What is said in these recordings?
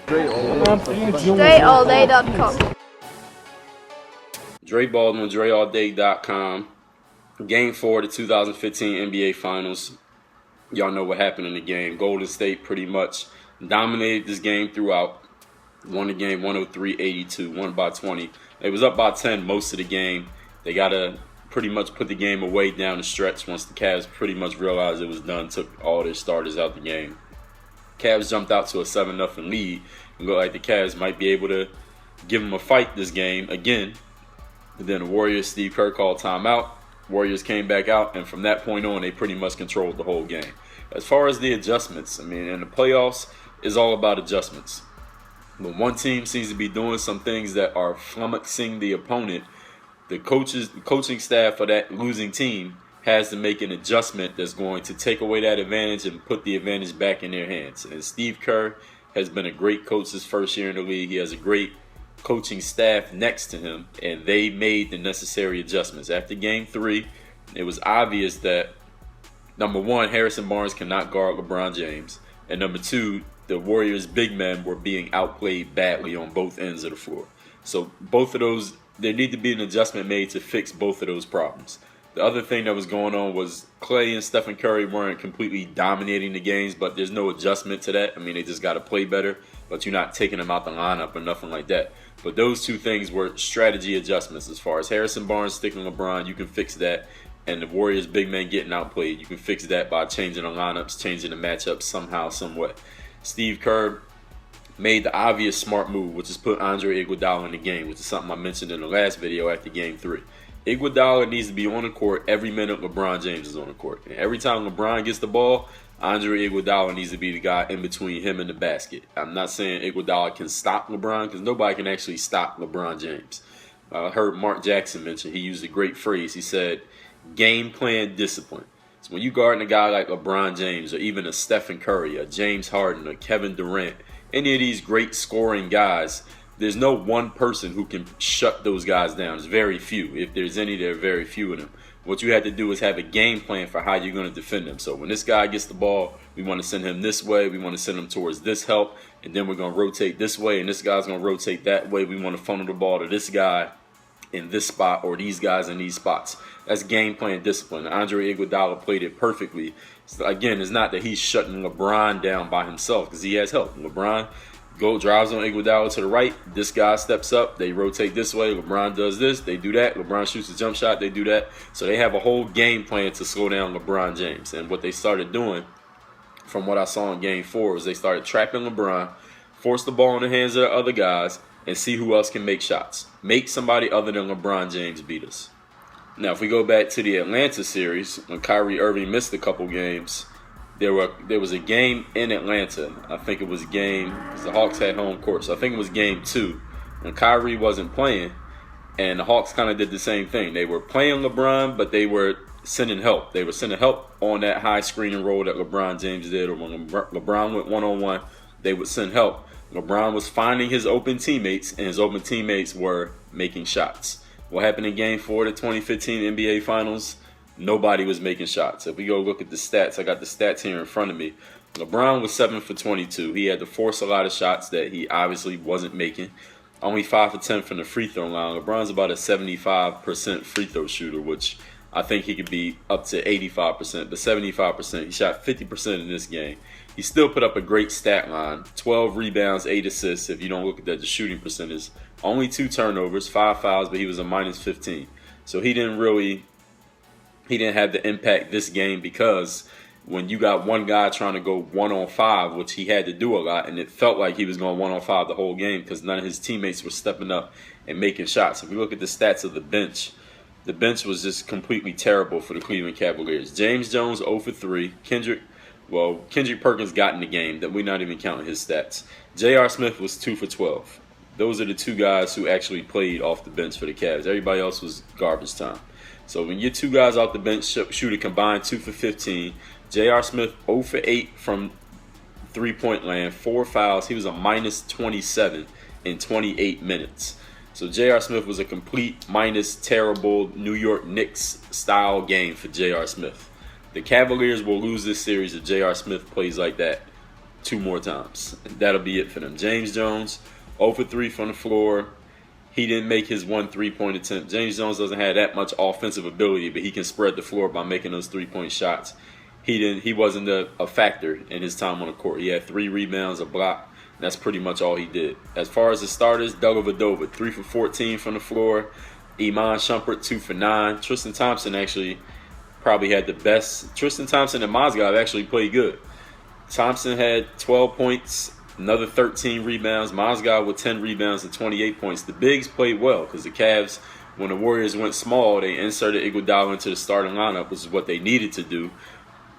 DreAllDay.com. Dre Baldwin, DreAllDay.com. Game 4 of the 2015 NBA Finals. Y'all know what happened in the game. Golden State pretty much dominated this game throughout. Won the game 103-82, won by 20. They was up by 10 most of the game. They got to pretty much put the game away down the stretch once the Cavs pretty much realized it was done, took all their starters out the game. Cavs jumped out to a 7-0 lead. It looked like the Cavs might be able to give them a fight this game again. And then the Warriors, Steve Kerr called timeout. Warriors came back out, and from that point on, they pretty much controlled the whole game. As far as the adjustments, I mean, in the playoffs, it's all about adjustments. When one team seems to be doing some things that are flummoxing the opponent, the coaching staff for that losing team has to make an adjustment that's going to take away that advantage and put the advantage back in their hands. And Steve Kerr has been a great coach his first year in the league. He has a great coaching staff next to him, and they made the necessary adjustments. After game 3, it was obvious that, number one, Harrison Barnes cannot guard LeBron James, and number 2, the Warriors' big men were being outplayed badly on both ends of the floor. So both of those, there need to be an adjustment made to fix both of those problems. The other thing that was going on was Clay and Stephen Curry weren't completely dominating the games, but there's no adjustment to that. I mean, they just got to play better, but you're not taking them out the lineup or nothing like that. But those two things were strategy adjustments. As far as Harrison Barnes sticking LeBron, you can fix that. And the Warriors' big men getting outplayed, you can fix that by changing the lineups, changing the matchups somehow, someway. Steve Kerr made the obvious smart move, which is put Andre Iguodala in the game, which is something I mentioned in the last video after game 3. Iguodala needs to be on the court every minute LeBron James is on the court. And every time LeBron gets the ball, Andre Iguodala needs to be the guy in between him and the basket. I'm not saying Iguodala can stop LeBron, because nobody can actually stop LeBron James. I heard Mark Jackson mention, he used a great phrase. He said, game plan discipline. So when you guarding a guy like LeBron James, or even a Stephen Curry, a James Harden, or Kevin Durant, any of these great scoring guys, there's no one person who can shut those guys down. There's very few. If there's any, there are very few of them. What you have to do is have a game plan for how you're going to defend them. So when this guy gets the ball, we want to send him this way. We want to send him towards this help. And then we're going to rotate this way. And this guy's going to rotate that way. We want to funnel the ball to this guy in this spot, or these guys in these spots. That's game plan discipline. Andre Iguodala played it perfectly. So again, it's not that he's shutting LeBron down by himself, because he has help. LeBron drives on Iguodala to the right. This guy steps up. They rotate this way. LeBron does this. They do that. LeBron shoots a jump shot. They do that. So they have a whole game plan to slow down LeBron James. And what they started doing, from what I saw in game 4, was they started trapping LeBron, force the ball in the hands of the other guys, and see who else can make shots. Make somebody other than LeBron James beat us. Now, if we go back to the Atlanta series, when Kyrie Irving missed a couple games, there was a game in Atlanta. I think it was because the Hawks had home court. So I think it was game 2 when Kyrie wasn't playing, and the Hawks kind of did the same thing. They were playing LeBron, but they were sending help. They were sending help on that high screen and roll that LeBron James did, or when LeBron went one-on-one, they would send help. LeBron was finding his open teammates, and his open teammates were making shots. What happened in game 4 of the 2015 NBA Finals? Nobody was making shots. If we go look at the stats, I got the stats here in front of me. LeBron was 7 for 22. He had to force a lot of shots that he obviously wasn't making. Only 5 for 10 from the free throw line. LeBron's about a 75% free throw shooter, which I think he could be up to 85%, but 75%. He shot 50% in this game. He still put up a great stat line. 12 rebounds, 8 assists. If you don't look at that, the shooting percentage. Only 2 turnovers, 5 fouls, but he was a minus 15. So he didn't have the impact this game, because when you got one guy trying to go 1-on-5, which he had to do a lot, and it felt like he was going 1-on-5 the whole game because none of his teammates were stepping up and making shots. If we look at the stats of the bench was just completely terrible for the Cleveland Cavaliers. James Jones 0 for 3. Kendrick Perkins got in the game. That we're not even counting his stats. J.R. Smith was 2 for 12. Those are the 2 guys who actually played off the bench for the Cavs. Everybody else was garbage time. So when your 2 guys off the bench shoot a combined 2 for 15, J.R. Smith 0 for 8 from three-point land, 4 fouls. He was a minus 27 in 28 minutes. So J.R. Smith was a complete minus, terrible New York Knicks style game for J.R. Smith. The Cavaliers will lose this series if J.R. Smith plays like that 2 more times. That'll be it for them. James Jones, 0 for 3 from the floor. He didn't make his 1 3-point attempt. James Jones doesn't have that much offensive ability, but he can spread the floor by making those 3-point shots. He wasn't a factor in his time on the court. He had 3 rebounds, a block. That's pretty much all he did. As far as the starters, Dellavedova, 3 for 14 from the floor. Iman Shumpert, 2 for 9. Tristan Thompson actually probably had the best. Tristan Thompson and Mozgov actually played good. Thompson had 12 points, another 13 rebounds. Mozgov with 10 rebounds and 28 points. The bigs played well because the Cavs, when the Warriors went small, they inserted Iguodala into the starting lineup, which is what they needed to do.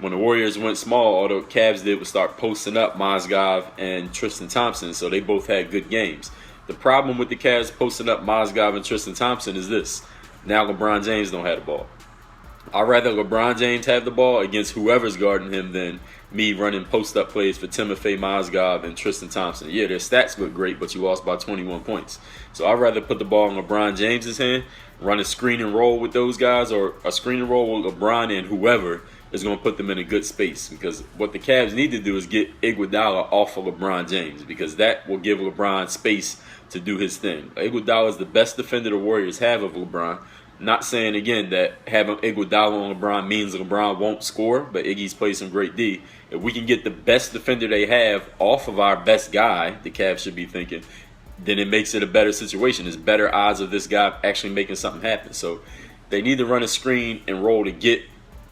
When the Warriors went small, all the Cavs did was start posting up Mozgov and Tristan Thompson, so they both had good games. The problem with the Cavs posting up Mozgov and Tristan Thompson is this. Now LeBron James don't have the ball. I'd rather LeBron James have the ball against whoever's guarding him than me running post-up plays for Timofey Mozgov and Tristan Thompson. Yeah, their stats look great, but you lost by 21 points. So I'd rather put the ball in LeBron James's hand, run a screen and roll with those guys, or a screen and roll with LeBron and whoever is going to put them in a good space. Because what the Cavs need to do is get Iguodala off of LeBron James, because that will give LeBron space to do his thing. Iguodala is the best defender the Warriors have of LeBron. Not saying, again, that having Iguodala on LeBron means LeBron won't score, but Iggy's played some great D. If we can get the best defender they have off of our best guy, the Cavs should be thinking, then it makes it a better situation. There's better odds of this guy actually making something happen. So they need to run a screen and roll to get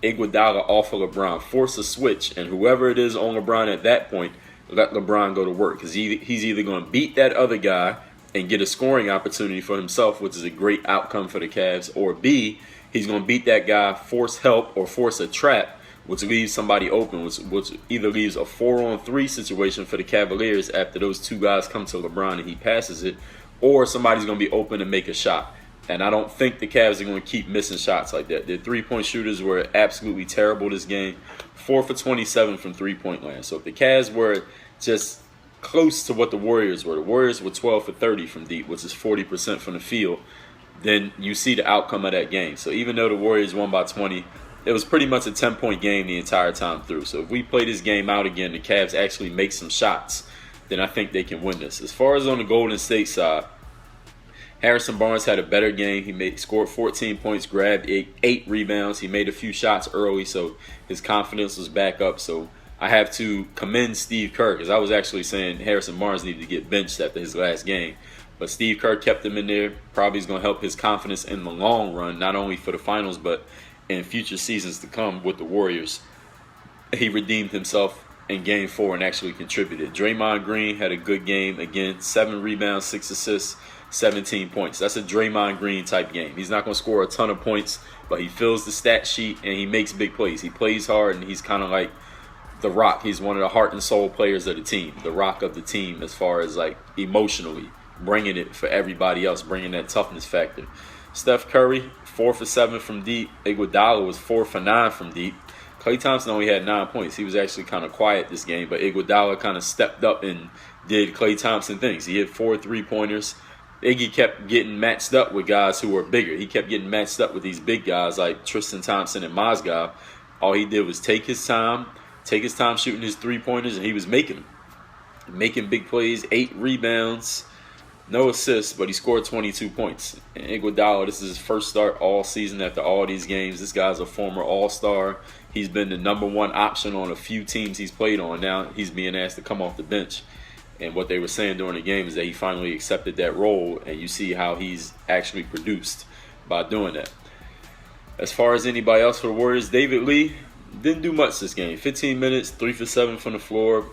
Iguodala off of LeBron, force a switch, and whoever it is on LeBron at that point, let LeBron go to work. Because he's either going to beat that other guy and get a scoring opportunity for himself, which is a great outcome for the Cavs, or B, he's going to beat that guy, force help, or force a trap, which leaves somebody open, which either leaves a 4-on-3 situation for the Cavaliers after those 2 guys come to LeBron and he passes it, or somebody's going to be open to make a shot. And I don't think the Cavs are going to keep missing shots like that. Their 3-point shooters were absolutely terrible this game. 4 for 27 from 3-point land. So if the Cavs were just close to what the Warriors were 12 for 30 from deep, which is 40% from the field, then you see the outcome of that game. So even though the Warriors won by 20, it was pretty much a 10-point game the entire time through. So if we play this game out again, the Cavs actually make some shots, then I think they can win this. As far as on the Golden State side, Harrison Barnes had a better game. He scored 14 points, grabbed 8 rebounds. He made a few shots early, so his confidence was back up. So I have to commend Steve Kerr, because I was actually saying Harrison Barnes needed to get benched after his last game. But Steve Kerr kept him in there. Probably is going to help his confidence in the long run, not only for the finals, but in future seasons to come with the Warriors. He redeemed himself in Game 4 and actually contributed. Draymond Green had a good game. Again, 7 rebounds, 6 assists, 17 points. That's a Draymond Green type game. He's not going to score a ton of points, but he fills the stat sheet and he makes big plays. He plays hard, and he's kind of like the Rock. He's one of the heart and soul players of the team, the Rock of the team, as far as like emotionally bringing it for everybody else, bringing that toughness factor. Steph Curry, 4 for 7 from deep. Iguodala was 4 for 9 from deep. Klay Thompson only had 9 points. He was actually kind of quiet this game, but Iguodala kind of stepped up and did Klay Thompson things. He hit 4 3-pointers. Iggy kept getting matched up with guys who were bigger. He kept getting matched up with these big guys like Tristan Thompson and Mozgov. All he did was take his time shooting his 3-pointers, and he was making them. Making big plays, 8 rebounds, no assists, but he scored 22 points. And Iguodala, this is his first start all season after all these games. This guy's a former All-Star. He's been the #1 option on a few teams he's played on. Now he's being asked to come off the bench. And what they were saying during the game is that he finally accepted that role, and you see how he's actually produced by doing that. As far as anybody else for the Warriors, David Lee didn't do much this game. 15 minutes, 3 for 7 from the floor.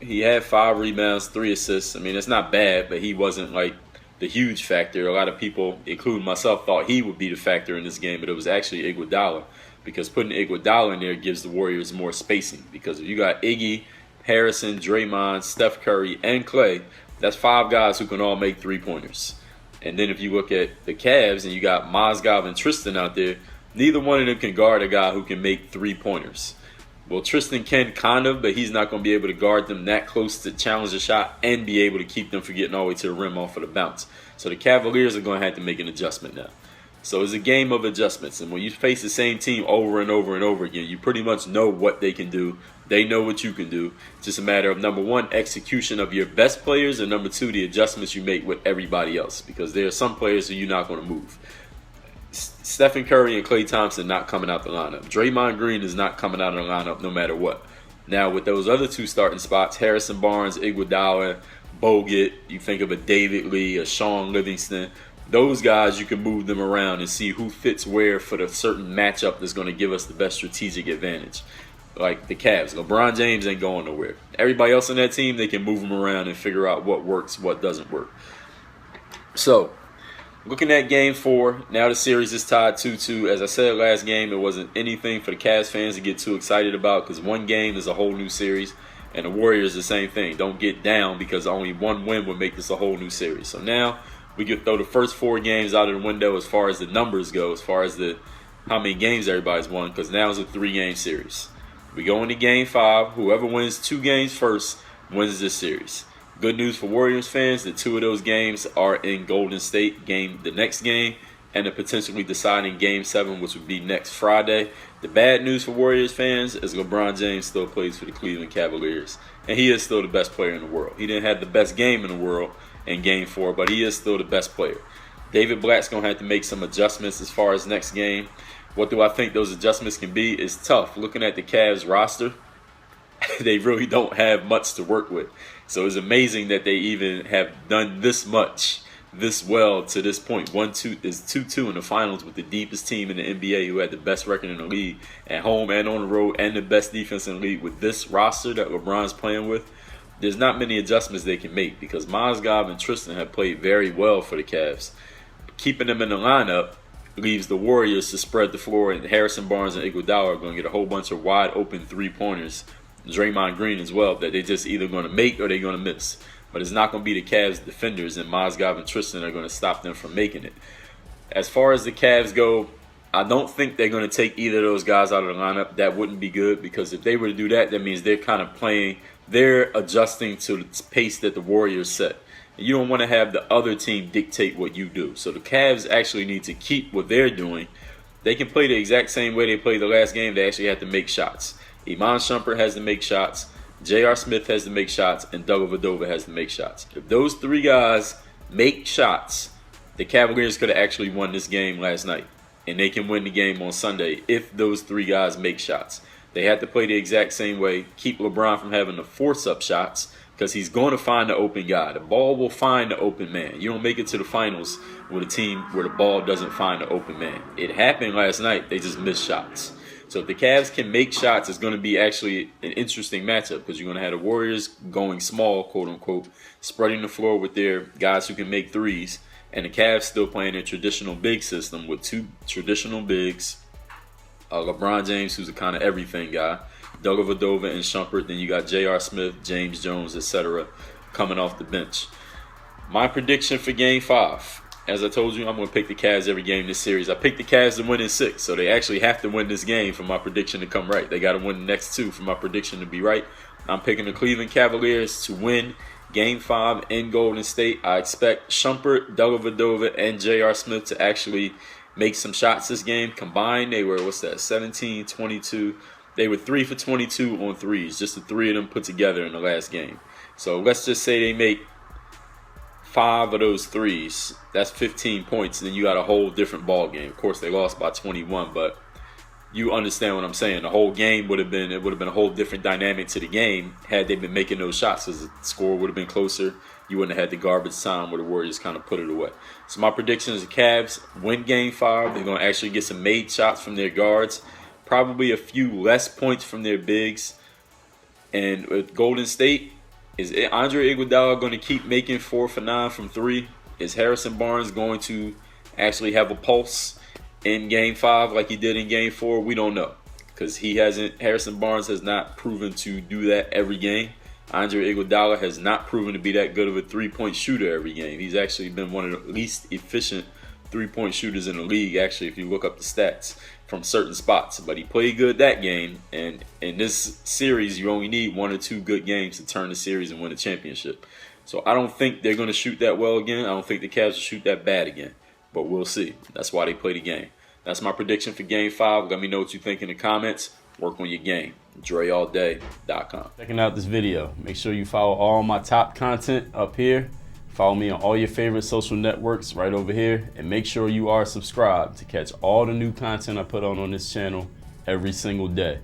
He had 5 rebounds, 3 assists. I mean, it's not bad, but he wasn't like the huge factor. A lot of people, including myself, thought he would be the factor in this game, but it was actually Iguodala, because putting Iguodala in there gives the Warriors more spacing. Because if you got Iggy, Harrison, Draymond, Steph Curry, and Klay, that's 5 guys who can all make 3-pointers. And then if you look at the Cavs and you got Mozgov and Tristan out there, neither one of them can guard a guy who can make 3-pointers. Well, Tristan can kind of, but he's not going to be able to guard them that close to challenge the shot and be able to keep them from getting all the way to the rim off of the bounce. So the Cavaliers are going to have to make an adjustment now. So it's a game of adjustments. And when you face the same team over and over and over again, you pretty much know what they can do They know what you can do. It's just a matter of, number one, execution of your best players, and number two, the adjustments you make with everybody else. Because there are some players who you're not going to move. Stephen Curry and Klay Thompson not coming out the lineup. Draymond Green is not coming out of the lineup no matter what. Now, with those other two starting spots, Harrison Barnes, Iguodala, Bogut, you think of a David Lee, a Sean Livingston, those guys, you can move them around and see who fits where for the certain matchup that's going to give us the best strategic advantage. Like the Cavs, LeBron James ain't going nowhere. Everybody else on that team, they can move them around and figure out what works, what doesn't work. So, looking at Game 4, now the series is tied 2-2. As I said last game, it wasn't anything for the Cavs fans to get too excited about because one game is a whole new series. And the Warriors, the same thing. Don't get down because only one win would make this a whole new series. So now we could throw the first 4 games out of the window as far as the numbers go, as far as the how many games everybody's won, because now it's a 3-game series. We go into Game 5. Whoever wins 2 games first wins this series. Good news for Warriors fans that 2 of those games are in Golden State, the next game, and a potentially deciding Game 7, which would be next Friday. The bad news for Warriors fans is LeBron James still plays for the Cleveland Cavaliers, and he is still the best player in the world. He didn't have the best game in the world in Game 4, but he is still the best player. David Blatt's going to have to make some adjustments as far as next game. What do I think those adjustments can be is tough. Looking at the Cavs roster, they really don't have much to work with. So it's amazing that they even have done this much, this well to this point. 1-2 is 2-2 in the finals with the deepest team in the NBA who had the best record in the league at home and on the road and the best defense in the league. With this roster that LeBron's playing with, there's not many adjustments they can make because Mozgov and Tristan have played very well for the Cavs. Keeping them in the lineup leaves the Warriors to spread the floor, and Harrison Barnes and Iguodala are going to get a whole bunch of wide open 3-pointers. Draymond Green as well, that they're just either going to make or they're going to miss. But it's not going to be the Cavs defenders, and Mozgov and Tristan are going to stop them from making it. As far as the Cavs go, I don't think they're going to take either of those guys out of the lineup. That wouldn't be good because if they were to do that, that means they're kind of playing, they're adjusting to the pace that the Warriors set. And you don't want to have the other team dictate what you do. So the Cavs actually need to keep what they're doing. They can play the exact same way they played the last game. They actually have to make shots. Iman Shumpert has to make shots. J.R. Smith has to make shots. And Dellavedova has to make shots. If those 3 guys make shots, the Cavaliers could have actually won this game last night. And they can win the game on Sunday if those 3 guys make shots. They have to play the exact same way. Keep LeBron from having to force up shots because he's going to find the open guy. The ball will find the open man. You don't make it to the finals with a team where the ball doesn't find the open man. It happened last night. They just missed shots. So if the Cavs can make shots, it's going to be actually an interesting matchup because you're going to have the Warriors going small, quote-unquote, spreading the floor with their guys who can make threes, and the Cavs still playing a traditional big system with 2 traditional bigs, LeBron James, who's a kind of everything guy, Dellavedova and Shumpert. Then you got J.R. Smith, James Jones, etc. coming off the bench. My prediction for Game 5. As I told you, I'm going to pick the Cavs every game this series. I picked the Cavs to win in 6, so they actually have to win this game for my prediction to come right. They got to win the next 2 for my prediction to be right. I'm picking the Cleveland Cavaliers to win Game 5 in Golden State. I expect Shumpert, Dellavedova, and J.R. Smith to actually make some shots this game. Combined, they were, 17, 22. They were 3 for 22 on threes, just the 3 of them put together in the last game. So let's just say they make 5 of those threes. That's 15 points. Then you got a whole different ball game. Of course, they lost by 21, but you understand what I'm saying. The whole game would have been a whole different dynamic to the game had they been making those shots, because the score would have been closer. You wouldn't have had the garbage time where the Warriors kind of put it away. So my prediction is the Cavs win Game 5. They're going to actually get some made shots from their guards. Probably a few less points from their bigs. And with Golden State, is Andre Iguodala going to keep making 4 for 9 from 3? Is Harrison Barnes going to actually have a pulse in Game 5 like he did in Game 4? We don't know, because Harrison Barnes has not proven to do that every game. Andre Iguodala has not proven to be that good of a 3-point shooter every game. He's actually been one of the least efficient 3-point shooters in the league, actually, if you look up the stats from certain spots. But he played good that game, and in this series, you only need 1 or 2 good games to turn the series and win a championship. So I don't think they're going to shoot that well again. I don't think the Cavs will shoot that bad again, but we'll see. That's why they play the game. That's my prediction for Game 5. Let me know what you think in the comments. Work on your game. DreAllDay.com. Checking out this video. Make sure you follow all my top content up here. Follow me on all your favorite social networks right over here. And make sure you are subscribed to catch all the new content I put on this channel every single day.